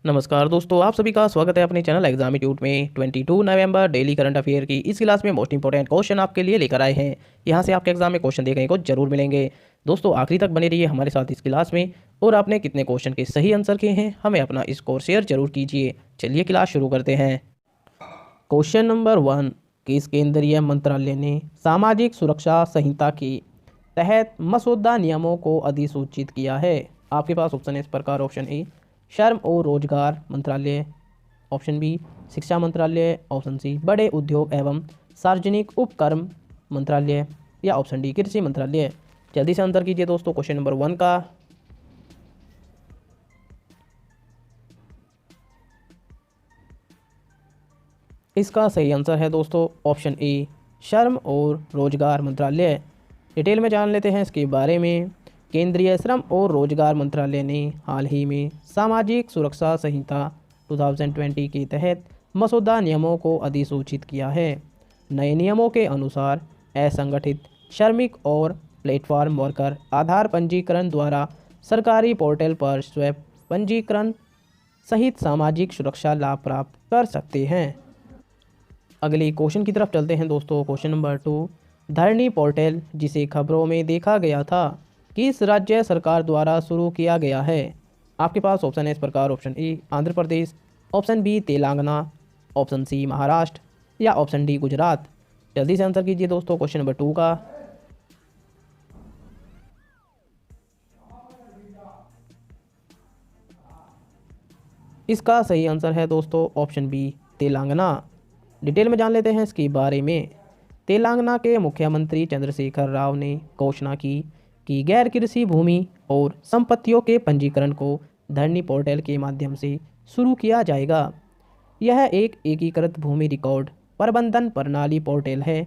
नमस्कार दोस्तों, आप सभी का स्वागत है अपने चैनल एग्जामिट्यूट में। 22 नवंबर डेली करंट अफेयर की इस क्लास में मोस्ट इंपॉर्टेंट क्वेश्चन आपके लिए लेकर आए हैं। यहां से आपके एग्जाम में क्वेश्चन देखने को जरूर मिलेंगे। दोस्तों आखिरी तक बने रहिए हमारे साथ इस क्लास में। और आपने कितने क्वेश्चन के सही आंसर किए हैं हमें अपना स्कोर शेयर जरूर कीजिए। चलिए क्लास शुरू करते हैं। क्वेश्चन नंबर 1, किस केंद्रीय मंत्रालय ने सामाजिक सुरक्षा संहिता के तहत मसौदा नियमों को अधिसूचित किया है? आपके पास ऑप्शन है इस प्रकार। ऑप्शन ए श्रम और रोजगार मंत्रालय, ऑप्शन बी शिक्षा मंत्रालय, ऑप्शन सी बड़े उद्योग एवं सार्वजनिक उपक्रम मंत्रालय, या ऑप्शन डी कृषि मंत्रालय। जल्दी से आंसर कीजिए दोस्तों क्वेश्चन नंबर 1 का। इसका सही आंसर है दोस्तों ऑप्शन ए श्रम और रोजगार मंत्रालय। डिटेल में जान लेते हैं इसके बारे में। केंद्रीय श्रम और रोजगार मंत्रालय ने हाल ही में सामाजिक सुरक्षा संहिता 2020 के तहत मसौदा नियमों को अधिसूचित किया है। नए नियमों के अनुसार असंगठित श्रमिक और प्लेटफॉर्म वर्कर आधार पंजीकरण द्वारा सरकारी पोर्टल पर स्वयं पंजीकरण सहित सामाजिक सुरक्षा लाभ प्राप्त कर सकते हैं। अगले क्वेश्चन की तरफ चलते हैं दोस्तों। क्वेश्चन नंबर 2, धरनी पोर्टल जिसे खबरों में देखा गया था किस राज्य सरकार द्वारा शुरू किया गया है? आपके पास ऑप्शन है इस प्रकार। Option A Andhra Pradesh, option B Telangana, option C Maharashtra, या ऑप्शन डी गुजरात। जल्दी से आंसर कीजिए दोस्तों क्वेश्चन नंबर 2 का। इसका सही आंसर है दोस्तों ऑप्शन बी तेलंगाना। डिटेल में जान लेते हैं इसके बारे में। तेलंगाना के मुख्यमंत्री चंद्रशेखर राव ने घोषणा की कि गैर कृषि भूमि और संपत्तियों के पंजीकरण को धरनी पोर्टल के माध्यम से शुरू किया जाएगा। यह एक एकीकृत भूमि रिकॉर्ड प्रबंधन प्रणाली पोर्टल है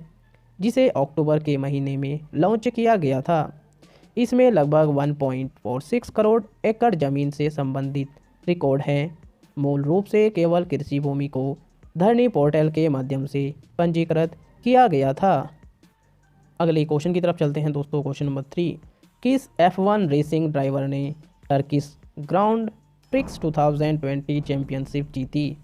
जिसे अक्टूबर के महीने में लॉन्च किया गया था। इसमें लगभग 1.46 करोड़ एकड़ जमीन से संबंधित रिकॉर्ड है। मूल रूप से केवल कृषि भूमि को धरनी पोर्टल के माध्यम से पंजीकृत किया गया था। अगले क्वेश्चन की तरफ चलते हैं दोस्तों। क्वेश्चन नंबर 3, किस F1 रेसिंग ड्राइवर ने टर्किश ग्राउंड प्रिक्स 2020 चैंपियनशिप जीती?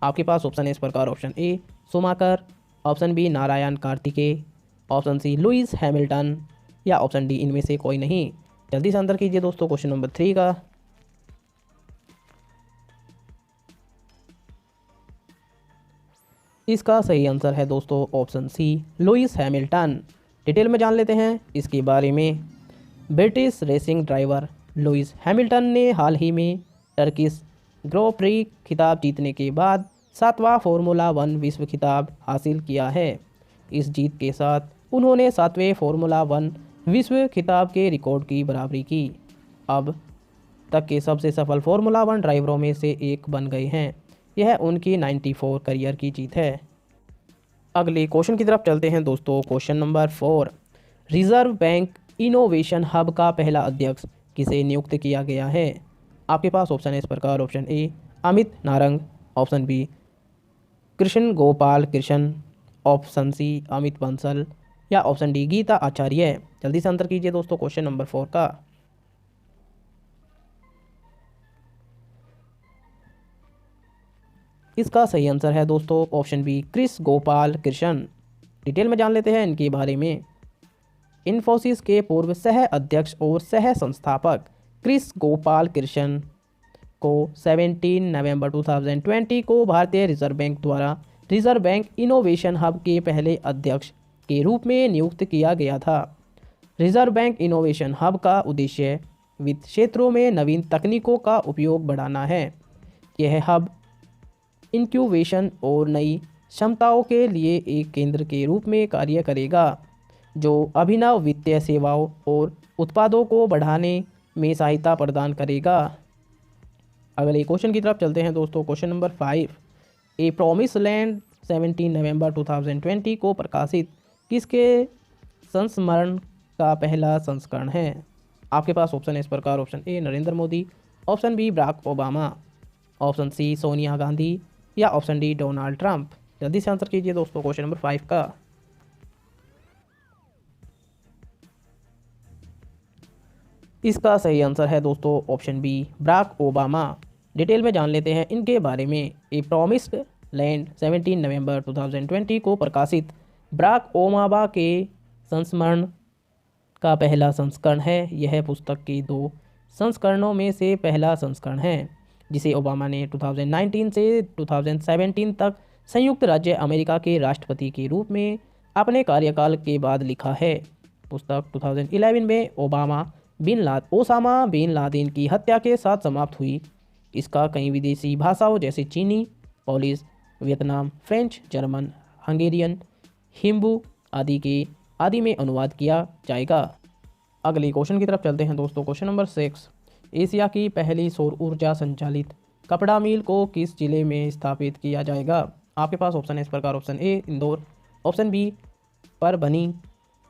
आपके पास ऑप्शन है इस प्रकार। Option A Schumacher, option B Narayan Karthikeyan, option C Lewis Hamilton, या ऑप्शन डी इनमें से कोई नहीं। जल्दी से आंसर कीजिए दोस्तों क्वेश्चन नंबर 3 का। इसका सही आंसर है दोस्तों option C Lewis Hamilton. Detail में जान लेते हैं इसके बारे में। British racing driver Lewis Hamilton ने हाल ही में टर्किश ग्रो प्री खिताब जीतने के बाद 7वां फार्मूला 1 विश्व खिताब हासिल किया है। इस जीत के साथ उन्होंने 7वें फार्मूला 1 विश्व खिताब के रिकॉर्ड की बराबरी की। अब तक के सबसे सफल फार्मूला 1 ड्राइवरों में से एक बन गए हैं। यह उनकी 94 करियर की जीत है। अगले क्वेश्चन की तरफ चलते हैं दोस्तों। Question number 4, reserve bank innovation hub का पहला अध्यक्ष किसे नियुक्त किया गया है? आपके पास ऑप्शन है इस प्रकार। Option A Amit Narang, option B Krishna Gopal Krishna, option C Amit Bansal, या ऑप्शन डी गीता आचार्य। जल्दी से आंसर कीजिए दोस्तों क्वेश्चन नंबर 4 का। इसका सही आंसर है दोस्तों option B Krishna Gopal Krishna. Detail में जान लेते हैं इनके बारे में। इन्फोसिस के पूर्व सह अध्यक्ष और सह संस्थापक कृष्ण गोपाल कृष्ण को 17 नवंबर 2020 को भारतीय रिजर्व बैंक द्वारा रिजर्व बैंक इनोवेशन हब के पहले अध्यक्ष के रूप में नियुक्त किया गया था। रिजर्व बैंक इनोवेशन हब का उद्देश्य वित्त क्षेत्रों में नवीन तकनीकों का उपयोग बढ़ाना है। यह हब इंक्यूबेशन और नई क्षमताओं के लिए एक केंद्र के रूप में कार्य करेगा जो अभिनव वित्तीय सेवाओं और उत्पादों को बढ़ाने में सहायता प्रदान करेगा। अगले क्वेश्चन की तरफ चलते हैं दोस्तों। क्वेश्चन नंबर 5, ए प्रॉमिस लैंड 17 नवंबर 2020 को प्रकाशित किसके संस्मरण का पहला संस्करण है? आपके पास ऑप्शन है इस प्रकार। Option A Narendra Modi, option B Barack Obama, option C Sonia Gandhi, या ऑप्शन डी डोनाल्ड ट्रंप। जल्दी से आंसर कीजिए दोस्तों क्वेश्चन नंबर 5 का। इसका सही आंसर है दोस्तों option B Barack Obama. Detail में जान लेते हैं इनके बारे में। ए प्रॉमिस्ड लैंड 17 नवंबर 2020 को प्रकाशित बराक ओबामा के संस्मरण का पहला संस्करण है। यह पुस्तक के 2 संस्करणों में से पहला संस्करण है, जिसे ओबामा ने 2019 से 2017 तक संयुक्त राज्य अमेरिका के राष्ट्रपति के रूप में अपने कार्यकाल के बाद लिखा है। पुस्तक 2011 में ओसामा बिन लादेन की हत्या के साथ समाप्त हुई। इसका कई विदेशी भाषाओं जैसे चीनी, Polish, Vietnam, French, German, Hungarian, Hebrew आदि में अनुवाद किया जाएगा। अगले क्वेश्चन की तरफ चलते हैं दोस्तों। क्वेश्चन नंबर 6, एशिया की पहली सौर ऊर्जा संचालित कपड़ा मिल को किस जिले में स्थापित किया जाएगा? आपके पास ऑप्शन है इस प्रकार। Option A Indore, option B Parbhani,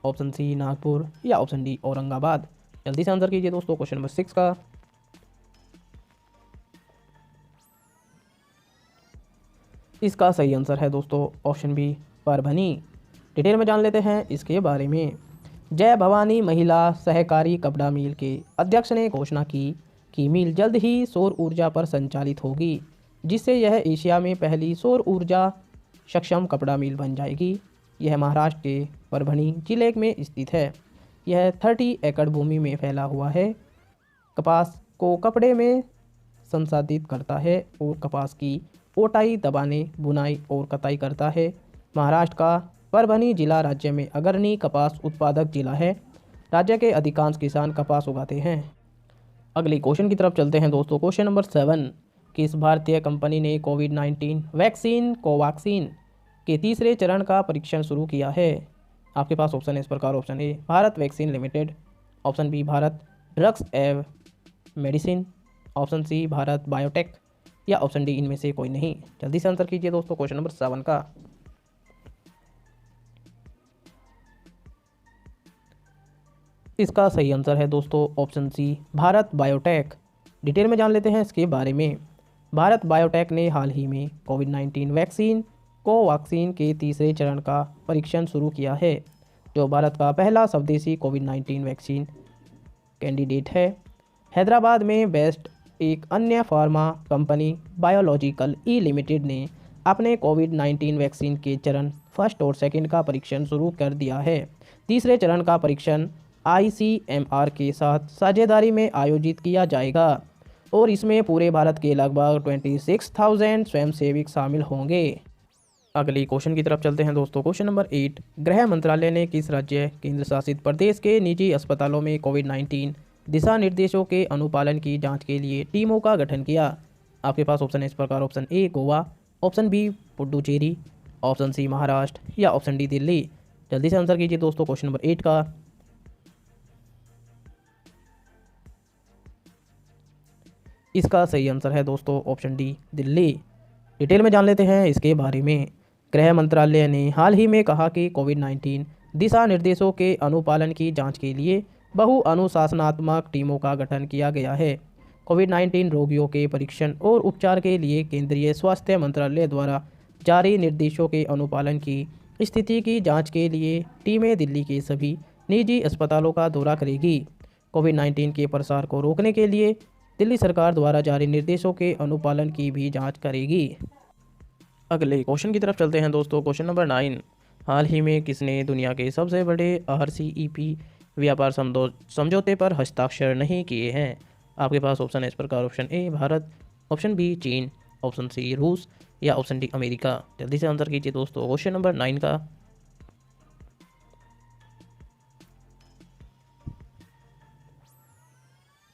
option C Nagpur या ऑप्शन डी औरंगाबाद। जल्दी से आंसर कीजिए दोस्तों क्वेश्चन नंबर 6 का। इसका सही आंसर है दोस्तों ऑप्शन बी परभनी। डिटेल में जान लेते हैं इसके बारे में। जय भवानी महिला सहकारी कपड़ा मिल के अध्यक्ष ने घोषणा की कि मिल जल्द ही सौर ऊर्जा पर संचालित होगी, जिससे यह एशिया में पहली सौर ऊर्जा सक्षम कपड़ा मिल बन जाएगी। यह महाराष्ट्र के परभनी जिले में स्थित है। यह 30 एकड़ भूमि में फैला हुआ है। कपास को कपड़े में संसाधित करता है और कपास की ओटाई, दबाने, बुनाई और कताई करता है। महाराष्ट्र का परभनी जिला राज्य में अग्रणी कपास उत्पादक जिला है। राज्य के अधिकांश किसान कपास उगाते हैं। अगले क्वेश्चन की तरफ चलते हैं दोस्तों। क्वेश्चन नंबर 7, किस भारतीय कंपनी ने कोविड-19 वैक्सीन कोवैक्सीन के तीसरे चरण का परीक्षण शुरू किया है? आपके पास ऑप्शन है इस प्रकार। Option A Bharat vaccine limited, option B Bharat drugs एव medicine, option C Bharat biotech या ऑप्शन डी इनमें से कोई नहीं। जल्दी से आंसर कीजिए दोस्तों क्वेश्चन नंबर 7 का। इसका सही आंसर है दोस्तों option C Bharat Biotech. Detail में जान लेते हैं इसके बारे में। भारत बायोटेक ने हाल ही में कोविड-19 वैक्सीन कोवैक्सीन के तीसरे चरण का परीक्षण शुरू किया है, जो भारत का पहला स्वदेशी कोविड-19 वैक्सीन कैंडिडेट है। हैदराबाद में बेस्ड एक अन्य फार्मा कंपनी बायोलॉजिकल ई लिमिटेड ने अपने कोविड-19 वैक्सीन के चरण फर्स्ट और सेकंड का परीक्षण शुरू कर दिया है। तीसरे चरण का परीक्षण ICMR के साथ साझेदारी में आयोजित किया जाएगा और इसमें पूरे भारत के लगभग 26,000 स्वयंसेवक शामिल होंगे। अगली क्वेश्चन की तरफ चलते हैं दोस्तों। क्वेश्चन नंबर 8, गृह मंत्रालय ने किस राज्य केंद्र शासित प्रदेश के निजी अस्पतालों में कोविड-19 दिशा निर्देशों के अनुपालन की जांच के लिए टीमों का गठन किया? आपके पास ऑप्शन है इस प्रकार। Option A Goa, option B Puducherry, option C Maharashtra या ऑप्शन डी दिल्ली। जल्दी से आंसर कीजिए दोस्तों क्वेश्चन नंबर 8 का। इसका सही आंसर है दोस्तों ऑप्शन डी दिल्ली। डिटेल में जान लेते हैं इसके बारे में। गृह मंत्रालय ने हाल ही में कहा कि कोविड-19 दिशा निर्देशों के अनुपालन की जांच के लिए बहु अनुशासनात्मक टीमों का गठन किया गया है। कोविड-19 रोगियों के परीक्षण और उपचार के लिए केंद्रीय स्वास्थ्य मंत्रालय द्वारा जारी निर्देशों के अनुपालन की स्थिति की जांच के लिए टीमें दिल्ली के सभी निजी अस्पतालों का दौरा करेगी। कोविड-19 के प्रसार को रोकने के लिए दिल्ली सरकार द्वारा जारी निर्देशों के अनुपालन की भी जांच करेगी। अगले क्वेश्चन की तरफ चलते हैं दोस्तों। क्वेश्चन नंबर 9, हाल ही में किसने दुनिया के सबसे बड़े RCEP व्यापार समझौते पर हस्ताक्षर नहीं किए हैं? आपके पास ऑप्शन है इस प्रकार। Option A Bharat, option B चीन, ऑप्शन सी रूस या ऑप्शन डी अमेरिका। जल्दी से आंसर कीजिए दोस्तों क्वेश्चन नंबर 9 का।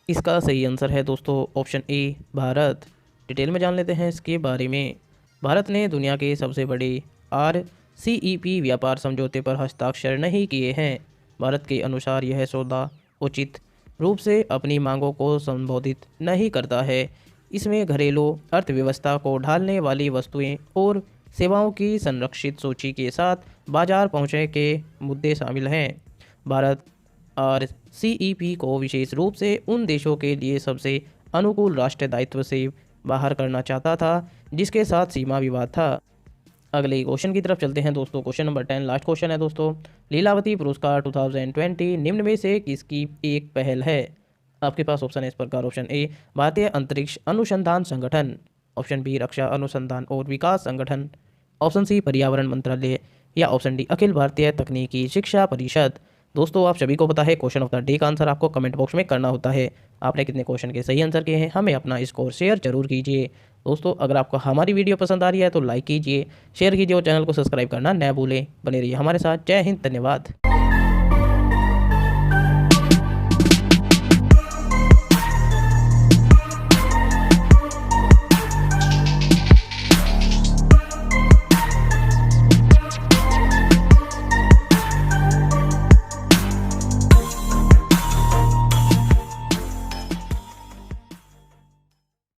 इसका सही आंसर है दोस्तों ऑप्शन ए भारत। डिटेल में जान लेते हैं इसके बारे में। भारत ने दुनिया के सबसे बड़े RCEP व्यापार समझौते पर हस्ताक्षर नहीं किए हैं। भारत के अनुसार यह सौदा उचित रूप से अपनी मांगों को संबोधित नहीं करता है। इसमें घरेलू अर्थव्यवस्था को ढालने वाली वस्तुएं और सेवाओं की संरक्षित सूची के साथ बाजार पहुंचे के मुद्दे शामिल हैं। भारत RCEP को विशेष रूप से उन देशों के लिए सबसे अनुकूल राष्ट्र दायित्व से बाहर करना चाहता था जिसके साथ सीमा विवाद था। अगले क्वेश्चन की तरफ चलते हैं दोस्तों। क्वेश्चन नंबर 10 लास्ट क्वेश्चन है दोस्तों। लीलावती पुरस्कार 2020 निम्न में से किसकी एक पहल है? आपके पास ऑप्शन है इस प्रकार। ऑप्शन ए भारतीय अंतरिक्ष अनुसंधान संगठन, ऑप्शन बी रक्षा अनुसंधान और विकास संगठन, ऑप्शन सी पर्यावरण मंत्रालय, या ऑप्शन डी अखिल भारतीय तकनीकी शिक्षा परिषद। दोस्तों आप सभी को पता है क्वेश्चन ऑफ द डे का आंसर आपको कमेंट बॉक्स में करना होता है। आपने कितने क्वेश्चन के सही आंसर किए हैं हमें अपना स्कोर शेयर जरूर कीजिए। दोस्तों अगर आपको हमारी वीडियो पसंद आ रही है तो लाइक कीजिए, शेयर कीजिए और चैनल को सब्सक्राइब करना न भूलें। बने रहिए हमारे साथ। जय हिंद, धन्यवाद।